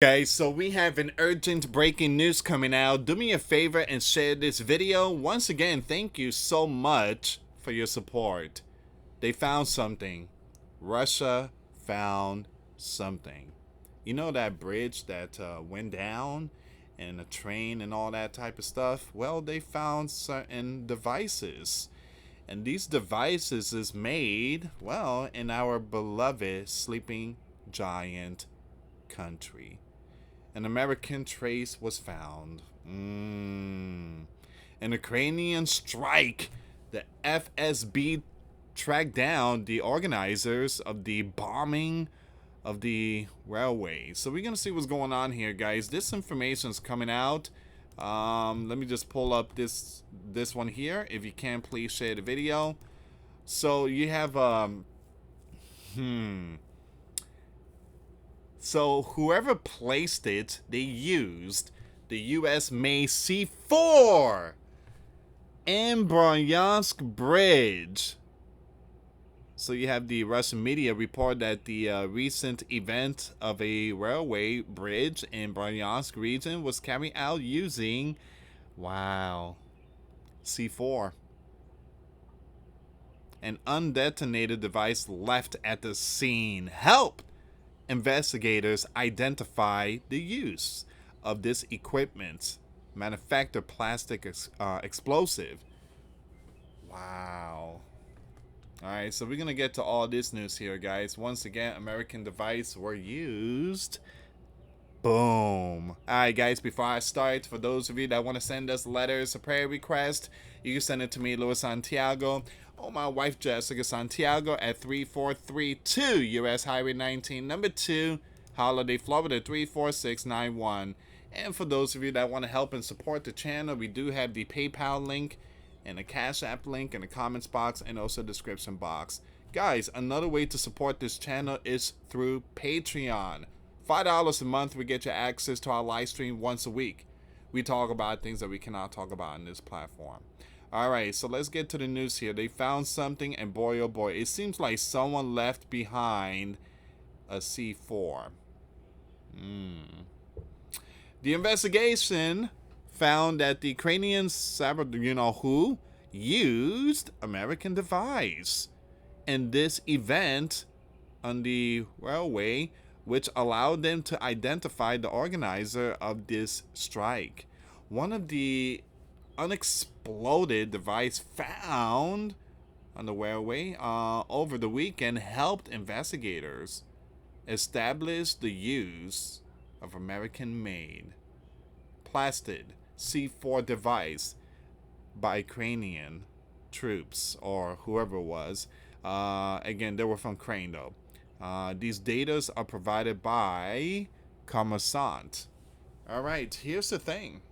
Okay, so we have an urgent breaking news coming out. Do me a favor and share this video. Once again, thank you so much for your support. They found something. Russia found something. You know that bridge that went down and a train and all that type of stuff? Well, they found certain devices. And these devices is made, well, in our beloved sleeping giant country. An American trace was found. An Ukrainian strike. The FSB tracked down the organizers of the bombing of the railway. So we're gonna see what's going on here, guys. This information's coming out. Let me just pull up this one here. If you can, please share the video. So you have So whoever placed it, they used the US made C4 in Bryansk Bridge. So you have the Russian media report that the recent event of a railway bridge in Bryansk region was carried out using, wow, C4. An undetonated device left at the scene helped investigators identify the use of this equipment, manufacture plastic explosive. Wow. All right, so we're gonna get to all this news here, guys. Once again, American device were used. Boom. All right, guys, before I start, for those of you that want to send us letters, a prayer request, you can send it to me, US Santiago, or my wife, Jessica Santiago, at 3432 US Highway 19, number 2, Holiday, Florida, 34691. And for those of you that want to help and support the channel, we do have the PayPal link and the Cash App link in the comments box and also description box. Guys, another way to support this channel is through Patreon. $5 a month, we get you access to our live stream once a week. We talk about things that we cannot talk about on this platform. All right, so let's get to the news here. They found something, and boy, oh boy, it seems like someone left behind a C4. The investigation found that the Ukrainian sabotage, used American device in this event on the railway, which allowed them to identify the organizer of this strike. One of the unexploded device found on the railway over the weekend helped investigators establish the use of American-made plastic C4 device by Ukrainian troops or whoever it was. Again, they were from Ukraine though. These datas are provided by Commerçant. All right, here's the thing.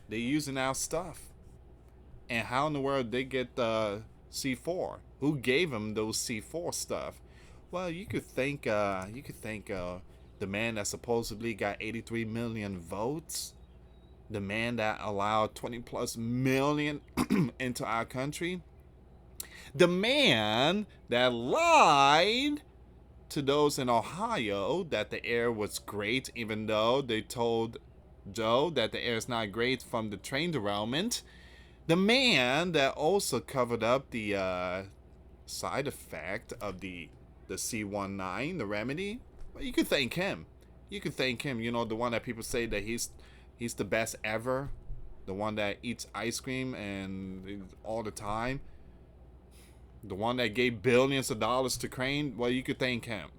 They're using our stuff. And how in the world they get the C4? Who gave them those C4 stuff? Well, you could think the man that supposedly got 83 million votes, the man that allowed 20 plus million into our country, the man that lied to those in Ohio that the air was great, even though they told Joe that the air is not great from the train derailment. The man that also covered up the side effect of the C19, the remedy. Well, you could thank him. You could thank him. You know, the one that people say that he's the best ever. The one that eats ice cream and all the time. The one that gave billions of dollars to Crane. Well, you could thank him.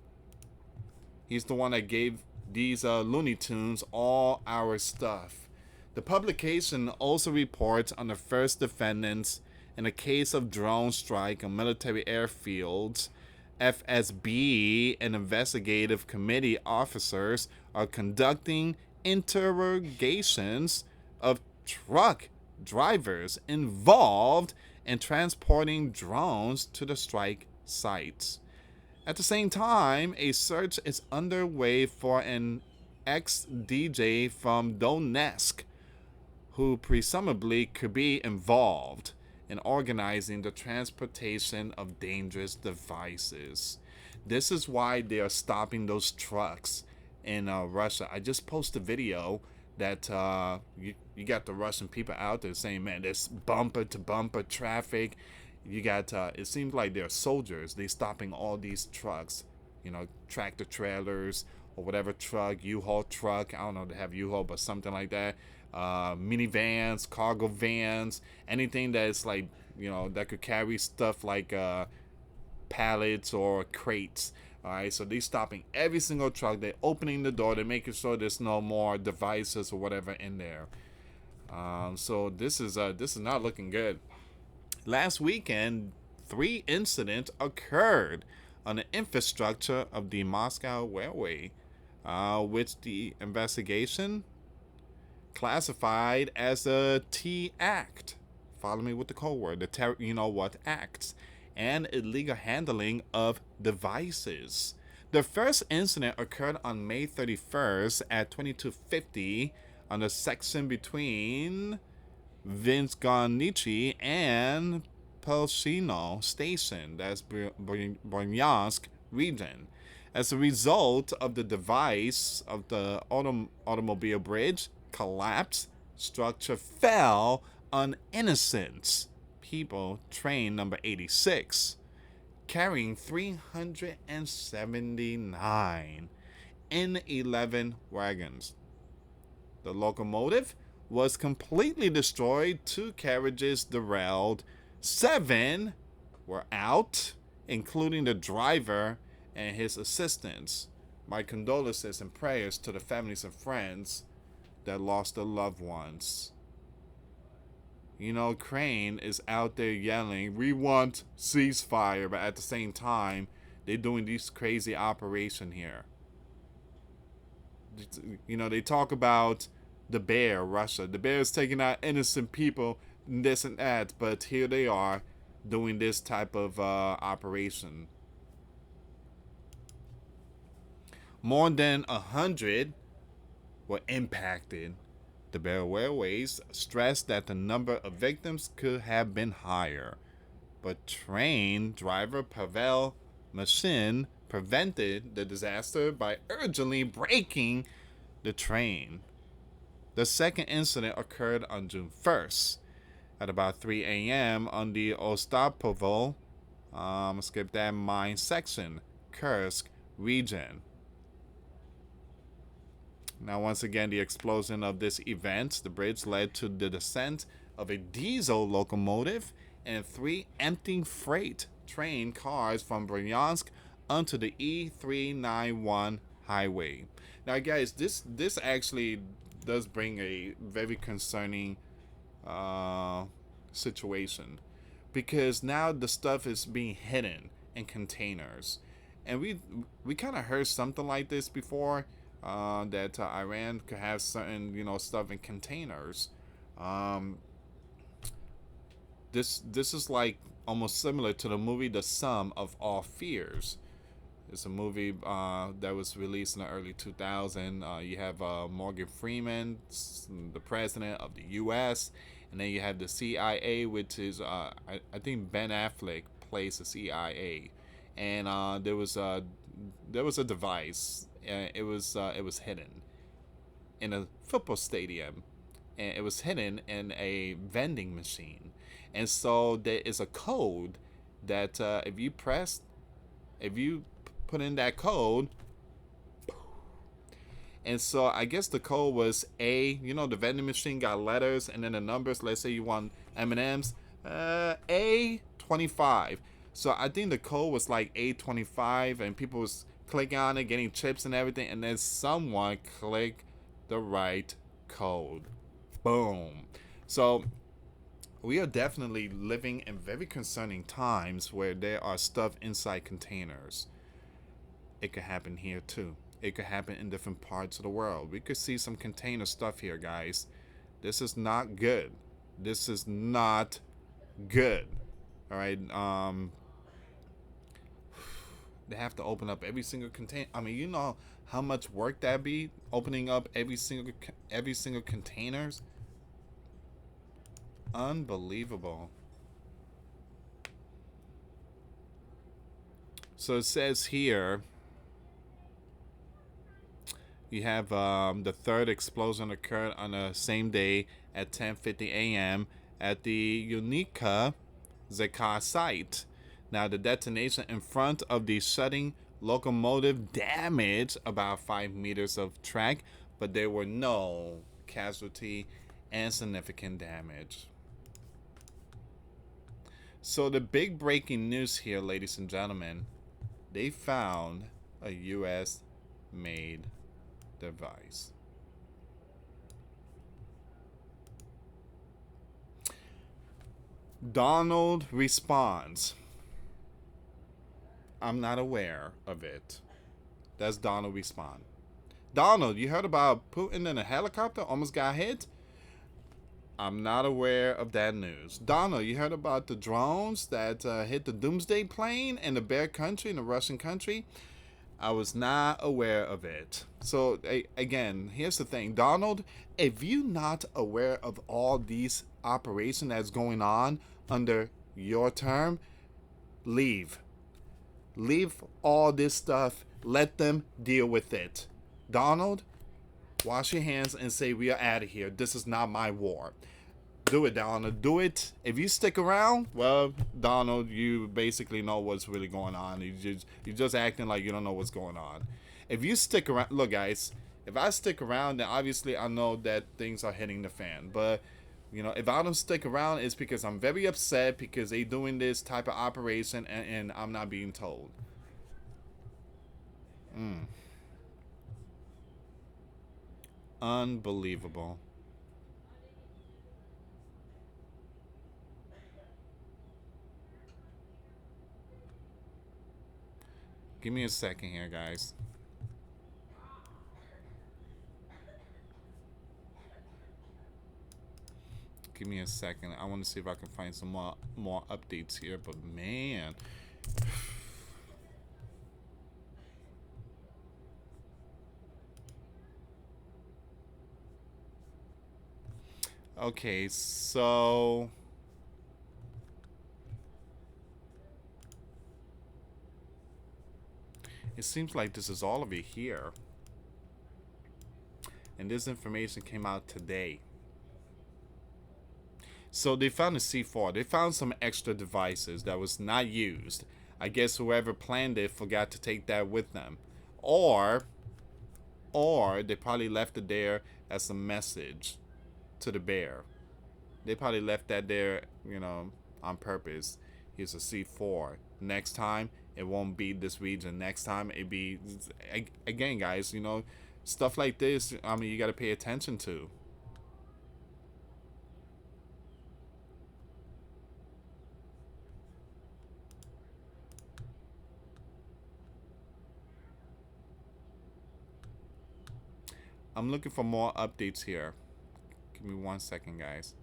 He's the one that gave these Looney Tunes all our stuff. The publication also reports on the first defendants in a case of drone strike on military airfields. FSB and investigative committee officers are conducting interrogations of truck drivers involved in transporting drones to the strike sites. At the same time, a search is underway for an ex-DJ from Donetsk who presumably could be involved in organizing the transportation of dangerous devices. This is why they are stopping those trucks in Russia. I just posted a video that you got the Russian people out there saying, man, there's bumper to bumper traffic. You got it seems like they're soldiers. They stopping all these trucks, tractor trailers or whatever truck, U-Haul truck. I don't know, they have U-Haul, but something like that. Minivans, cargo vans, anything that's like, that could carry stuff like pallets or crates. All right, so they're stopping every single truck. They're opening the door. They're making sure there's no more devices or whatever in there. So this is not looking good. Last weekend, 3 incidents occurred on the infrastructure of the Moscow Railway, which the investigation classified as a T act. Follow me with the code word, the acts, and illegal handling of devices. The first incident occurred on May 31st at 2250 on the section between Vinskonichi and Pelshino Station, that's Bryansk region. As a result of the device of the automobile bridge collapsed, structure fell on innocent people, train number 86, carrying 379 in 11 wagons. The locomotive was completely destroyed, 2 carriages derailed, 7 were out, including the driver and his assistants. My condolences and prayers to the families and friends that lost their loved ones. Ukraine is out there yelling, we want ceasefire, but at the same time, they're doing this crazy operation here. They talk about the bear, Russia. The bear is taking out innocent people, and this and that, but here they are doing this type of operation. More than 100 were impacted. The Bear Railways stressed that the number of victims could have been higher, but train driver Pavel Mashin prevented the disaster by urgently braking the train. The second incident occurred on June 1st at about 3 a.m. on the Ostapovo, mine section, Kursk region. Now, once again, the explosion of this event, the bridge led to the descent of a diesel locomotive and 3 empty freight train cars from Bryansk onto the E391 highway. Now, guys, this actually does bring a very concerning situation, because now the stuff is being hidden in containers, and we kind of heard something like this before. That Iran could have certain, stuff in containers. This is like almost similar to the movie The Sum of All Fears. It's a movie that was released in the early 2000s. You have Morgan Freeman, the president of the U.S., and then you have the CIA, which is I think Ben Affleck plays the CIA, and there was a device. It was hidden in a football stadium, and it was hidden in a vending machine. And so there is a code that if you put in that code, and so I guess the code was A. The vending machine got letters and then the numbers. Let's say you want M&Ms, A25. So I think the code was like A25, and people was clicking on it, getting chips and everything, and then someone clicked the right code. Boom. So we are definitely living in very concerning times where there are stuff inside containers. It could happen here too. It could happen in different parts of the world. We could see some container stuff here, guys. This is not good. This is not good. All right. They have to open up every single container. I mean, you know how much work that be, opening up every single containers. Unbelievable. So it says here, You have the third explosion occurred on the same day at 10:50 a.m. at the Unica Zekar site. Now, the detonation in front of the shutting locomotive damaged about 5 meters of track, but there were no casualty and significant damage. So the big breaking news here, ladies and gentlemen, they found a US made device. Donald responds, I'm not aware of it. That's Donald respond. Donald, you heard about Putin in a helicopter almost got hit? I'm not aware of that news. Donald, you heard about the drones that hit the Doomsday plane in the Bear Country, in the Russian country? I was not aware of it. So, again, here's the thing. Donald, if you're not aware of all these operations that's going on under your term, leave. Leave all this stuff. Let them deal with it. Donald, wash your hands and say, we are out of here. This is not my war. Do it, Donald. Do it. If you stick around, well, Donald, you basically know what's really going on. You're just acting like you don't know what's going on. If you stick around, look, guys, if I stick around, then obviously I know that things are hitting the fan. But, you know, if I don't stick around, it's because I'm very upset because they doing this type of operation and I'm not being told. Unbelievable. Give me a second here, guys. Give me a second. I want to see if I can find some more updates here. But man, okay, so it seems like this is all of it here. And this information came out today. So they found a C4. They found some extra devices that was not used. I guess whoever planned it forgot to take that with them. Or they probably left it there as a message to the bear. They probably left that there, you know, on purpose. Here's a C4. Next time, it won't be this region. Next time, it be... Again, guys, you know, stuff like this, I mean, you got to pay attention to. I'm looking for more updates here. Give me 1 second, guys.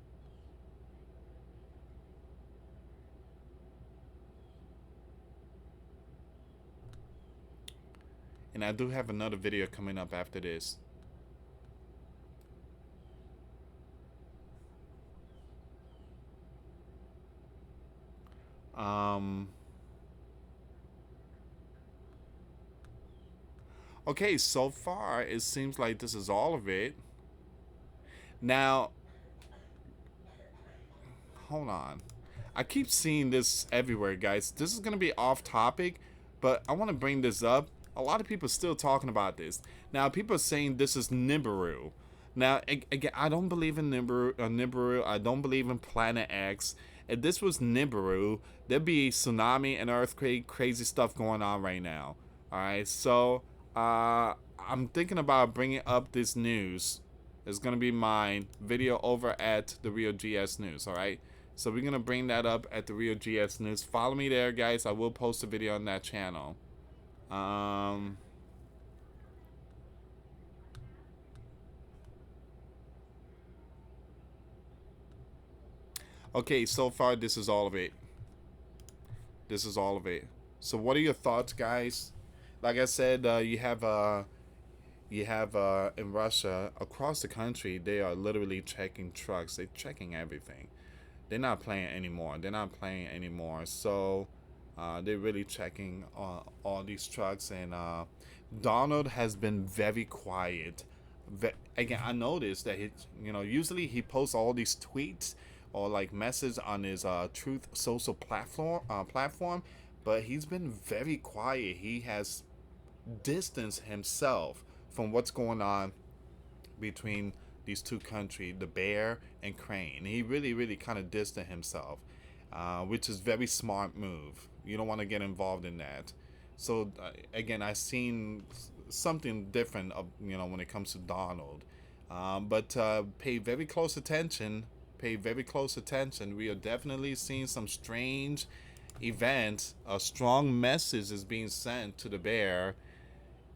And I do have another video coming up after this. Okay, so far it seems like this is all of it. Now, hold on. I keep seeing this everywhere, guys. This is going to be off topic, but I want to bring this up. A lot of people are still talking about this. Now, people are saying this is Nibiru. Now, again, I don't believe in Nibiru. I don't believe in Planet X. If this was Nibiru, there'd be tsunami and earthquake, crazy stuff going on right now. All right, so I'm thinking about bringing up this news. It's going to be my video over at the Real GS News, all right? So we're going to bring that up at the Real GS News. Follow me there, guys. I will post a video on that channel. Okay, so far this is all of it. This is all of it. So what are your thoughts, guys? Like I said, you have in Russia, across the country, they are literally checking trucks. They're checking everything. They're not playing anymore. They're not playing anymore. So they're really checking all these trucks, and Donald has been very quiet. Again, I noticed that usually he posts all these tweets or like messages on his Truth Social platform, but he's been very quiet. He has distanced himself from what's going on between these two countries, the bear and crane. He really, really kind of distanced himself, which is very smart move. You don't want to get involved in that. So again, I've seen something different, when it comes to Donald. But pay very close attention. Pay very close attention. We are definitely seeing some strange events. A strong message is being sent to the bear,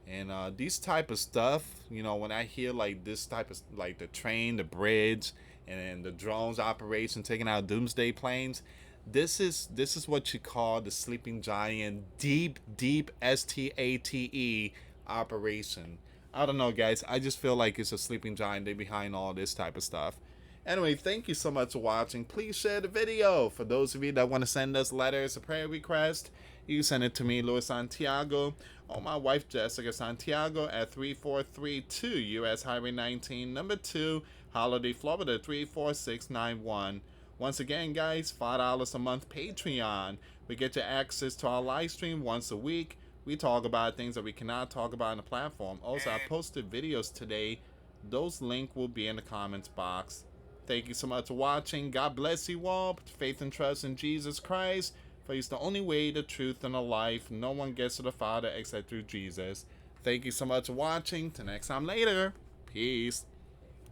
and these type of stuff, when I hear like this type of like the train, the bridge, and the drones operation taking out doomsday planes, this is what you call the sleeping giant deep STATE operation. I don't know, guys. I just feel like it's a sleeping giant. They behind all this type of stuff. Anyway, thank you so much for watching. Please share the video. For those of you that want to send us letters or prayer requests, you can send it to me, US Santiago, or my wife, Jessica Santiago, at 3432 US Highway 19, number 2, Holiday, Florida, 34691. Once again, guys, $5 a month Patreon. We get you access to our live stream once a week. We talk about things that we cannot talk about on the platform. Also, I posted videos today. Those links will be in the comments box. Thank you so much for watching. God bless you all. Put faith and trust in Jesus Christ, for He's the only way, the truth, and the life. No one gets to the Father except through Jesus. Thank you so much for watching. Till next time later. Peace.